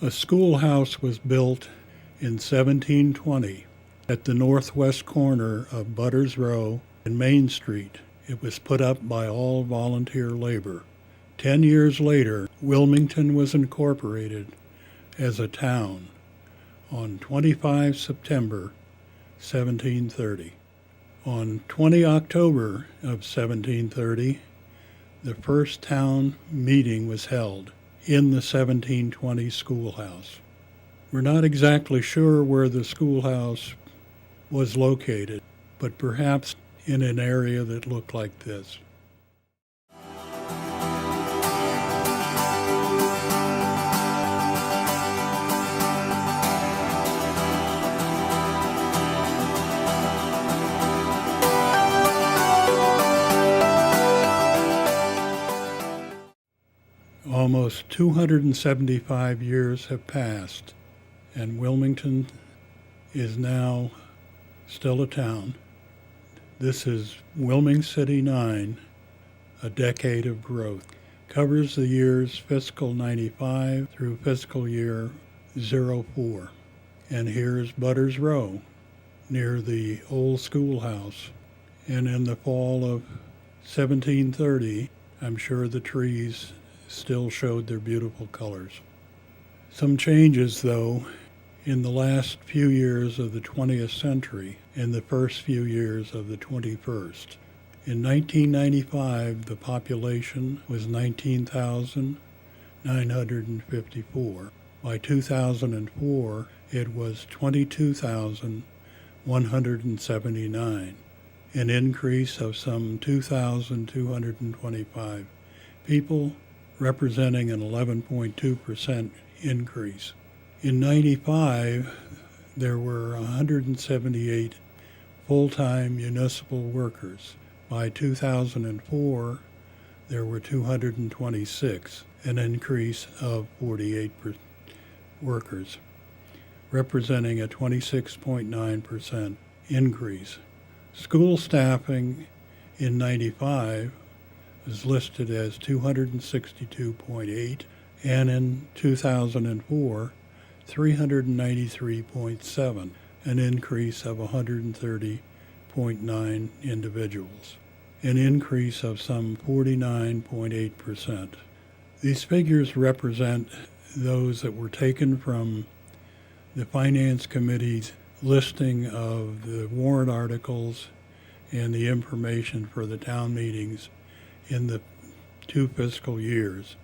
A schoolhouse was built in 1720 at the northwest corner of Butters Row and Main Street. It was put up by all volunteer labor. 10 years later, Wilmington was incorporated as a town on 25 September 1730. On 20 October of 1730, the first town meeting was held in the 1720 schoolhouse. We're not exactly sure where the schoolhouse was located, but perhaps in an area that looked like this. Almost 275 years have passed, and Wilmington is now still a town. This is Wilmin-City 9, a decade of growth. Covers the years fiscal 95 through fiscal year 04. And here's Butters Row, near the old schoolhouse. And in the fall of 1730, I'm sure the trees still showed their beautiful colors. Some changes, though, in the last few years of the 20th century and the first few years of the 21st. In 1995, the population was 19,954. By 2004, it was 22,179, an increase of some 2,225 people, representing an 11.2% increase. In 95, there were 178 full-time municipal workers. By 2004, there were 226, an increase of 48 workers, representing a 26.9% increase. School staffing in 95 is listed as 262.8, and in 2004, 393.7, an increase of 130.9 individuals, an increase of some 49.8%. These figures represent those that were taken from the Finance Committee's listing of the warrant articles and the information for the town meetings in the 2 fiscal years.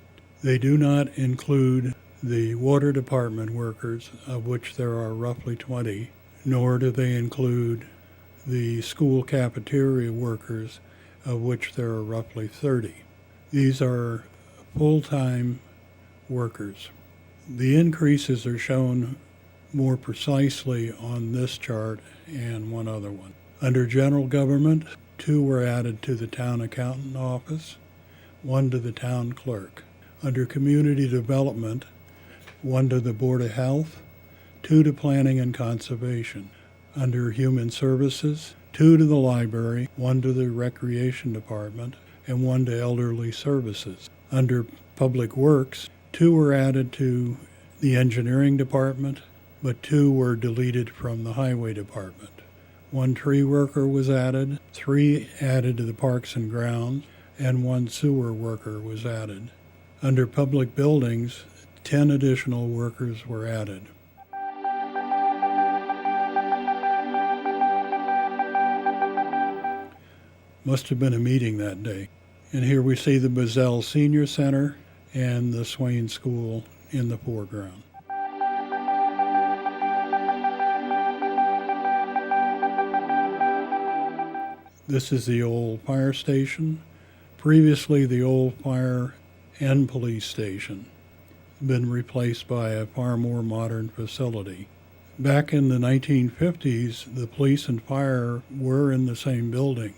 They do not include the water department workers, of which there are roughly 20, nor do they include the school cafeteria workers, of which there are roughly 30. These are full-time workers. The increases are shown more precisely on this chart and one other one. Under general government, 2 were added to the town accountant office, 1 to the town clerk. Under community development, 1 to the Board of Health, 2 to planning and conservation. Under human services, 2 to the library, 1 to the recreation department, and 1 to elderly services. Under public works, 2 were added to the engineering department, but 2 were deleted from the highway department. 1 tree worker was added, 3 added to the parks and grounds, and 1 sewer worker was added. Under public buildings, 10 additional workers were added. Must have been a meeting that day. And here we see the Bazell Senior Center and the Swain School in the foreground. This is the old fire station, previously the old fire and police station, been replaced by a far more modern facility. Back in the 1950s, the police and fire were in the same building.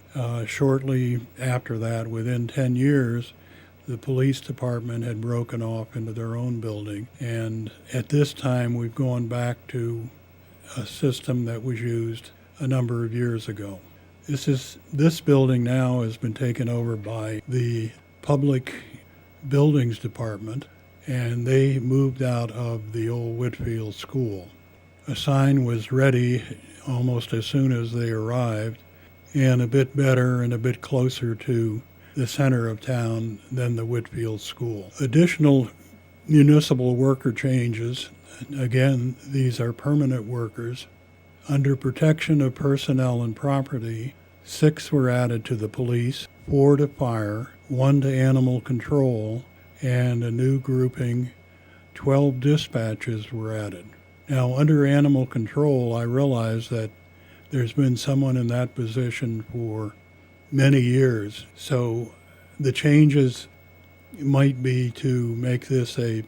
Shortly after that, within 10 years, the police department had broken off into their own building. And at this time, we've gone back to a system that was used a number of years ago. This building now has been taken over by the Public Buildings Department, and they moved out of the old Whitfield School. A sign was ready almost as soon as they arrived, and a bit better and a bit closer to the center of town than the Whitfield School. Additional municipal worker changes, again, these are permanent workers. Under protection of personnel and property, 6 were added to the police, 4 to fire, 1 to animal control, and a new grouping, 12 dispatches were added. Now, under animal control, I realize that there's been someone in that position for many years, so the changes might be to make this a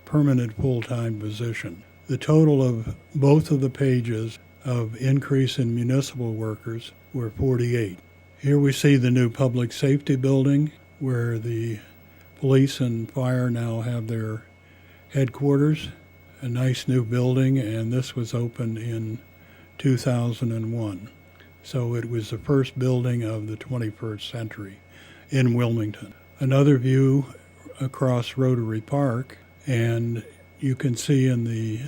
permanent full-time position. The total of both of the pages of increase in municipal workers were 48. Here we see the new public safety building where the police and fire now have their headquarters, a nice new building, and this was opened in 2001. So it was the first building of the 21st century in Wilmington. Another view across Rotary Park, and you can see in the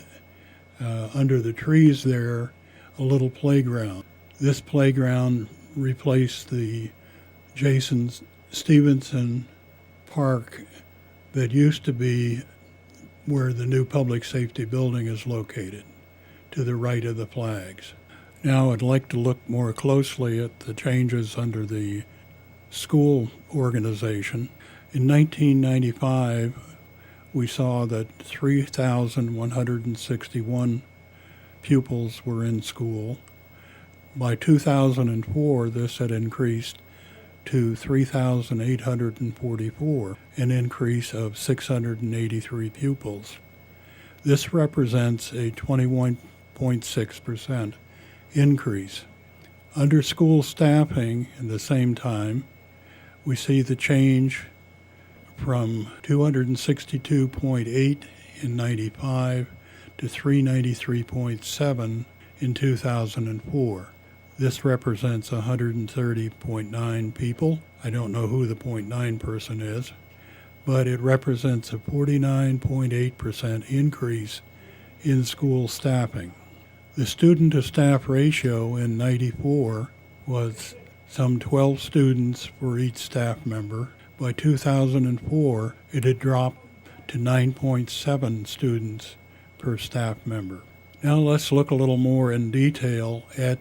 under the trees there a little playground. This playground replaced the Jason Stevenson Park that used to be where the new public safety building is located, to the right of the flags. Now I'd like to look more closely at the changes under the school organization. In 1995, we saw that 3,161 pupils were in school. By 2004, this had increased to 3,844, an increase of 683 pupils. This represents a 21.6% increase. Under school staffing, at the same time, we see the change from 262.8 in 95 to 393.7 in 2004. This represents 130.9 people. I don't know who the 0.9 person is, but it represents a 49.8% increase in school staffing. The student-to-staff ratio in 94 was some 12 students for each staff member. By 2004, it had dropped to 9.7 students per staff member. Now let's look a little more in detail at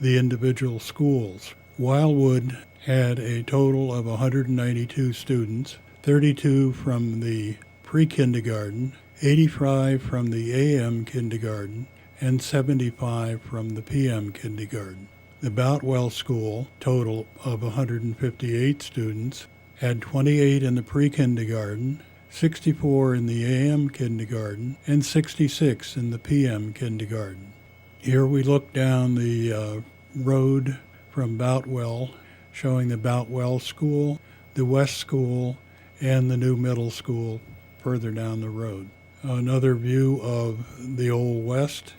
the individual schools. Wildwood had a total of 192 students, 32 from the pre-kindergarten, 85 from the AM kindergarten, and 75 from the PM kindergarten. The Boutwell School, total of 158 students, had 28 in the pre-kindergarten, 64 in the AM kindergarten, and 66 in the PM kindergarten. Here we look down the road from Boutwell, showing the Boutwell School, the West School, and the new middle school further down the road. Another view of the Old West.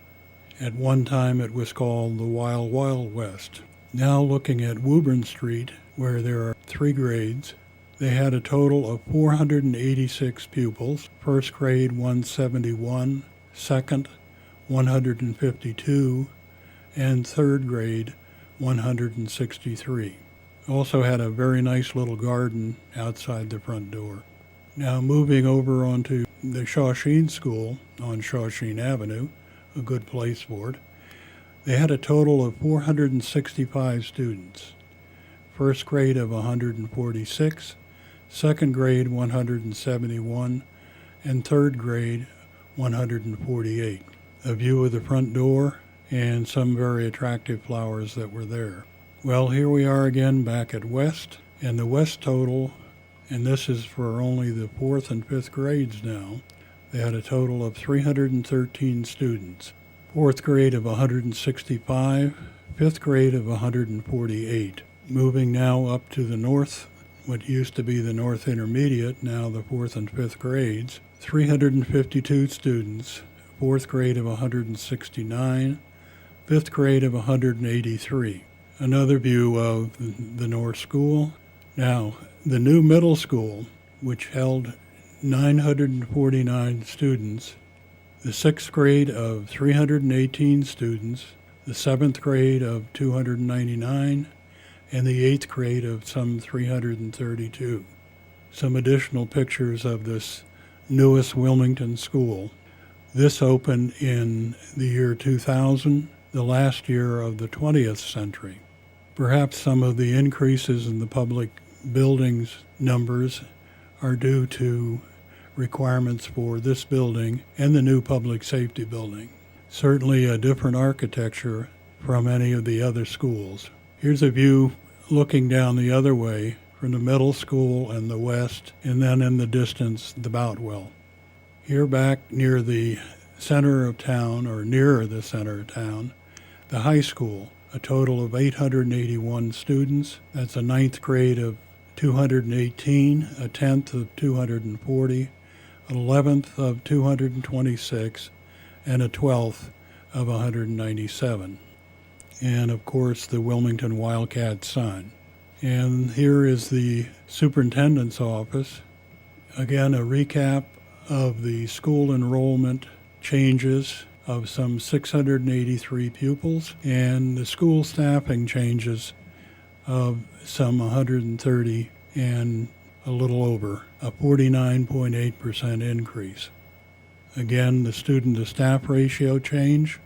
At one time it was called the Wild Wild West. Now looking at Woburn Street, where there are 3 grades, they had a total of 486 pupils. First grade 171, second 152, and third grade 163. Also had a very nice little garden outside the front door. Now moving over onto the Shawsheen School on Shawsheen Avenue, a good place for it. They had a total of 465 students. First grade of 146, second grade 171, and third grade 148. A view of the front door and some very attractive flowers that were there. Well, here we are again back at West, and the West total, and this is for only the 4th and 5th grades now, they had a total of 313 students. 4th grade of 165, 5th grade of 148. Moving now up to the north, what used to be the North Intermediate, now the 4th and 5th grades, 352 students, 4th grade of 169, 5th grade of 183. Another view of the North School. Now, the new middle school, which held 949 students, the 6th grade of 318 students, the 7th grade of 299, and the 8th grade of some 332. Some additional pictures of this newest Wilmington school. This opened in the year 2000, the last year of the 20th century. Perhaps some of the increases in the public buildings numbers are due to requirements for this building and the new public safety building. Certainly a different architecture from any of the other schools. Here's a view looking down the other way from the middle school and the west, and then in the distance, the Boutwell. Here back near the center of town, or nearer the center of town, the high school, a total of 881 students. That's a 9th grade of 218, a 10th of 240, an 11th of 226, and a 12th of 197. And of course, the Wilmington Wildcat Sun. And here is the superintendent's office. Again, a recap of the school enrollment changes of some 683 pupils and the school staffing changes of some 130 and a little over, a 49.8% increase. Again, the student-to-staff ratio change.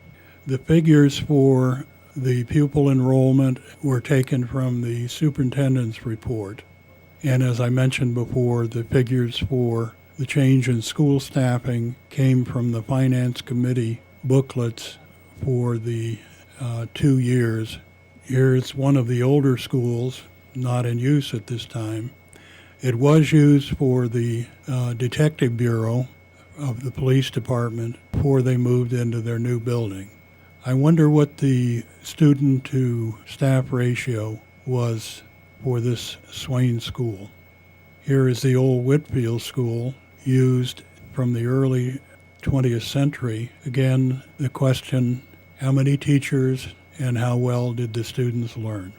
The figures for the pupil enrollment were taken from the superintendent's report. And as I mentioned before, the figures for the change in school staffing came from the Finance Committee booklets for the 2 years. Here's one of the older schools, not in use at this time. It was used for the Detective Bureau of the police department before they moved into their new building. I wonder what the student-to-staff ratio was for this Swain school. Here is the old Whitfield School, used from the early 20th century. Again, the question, how many teachers and how well did the students learn?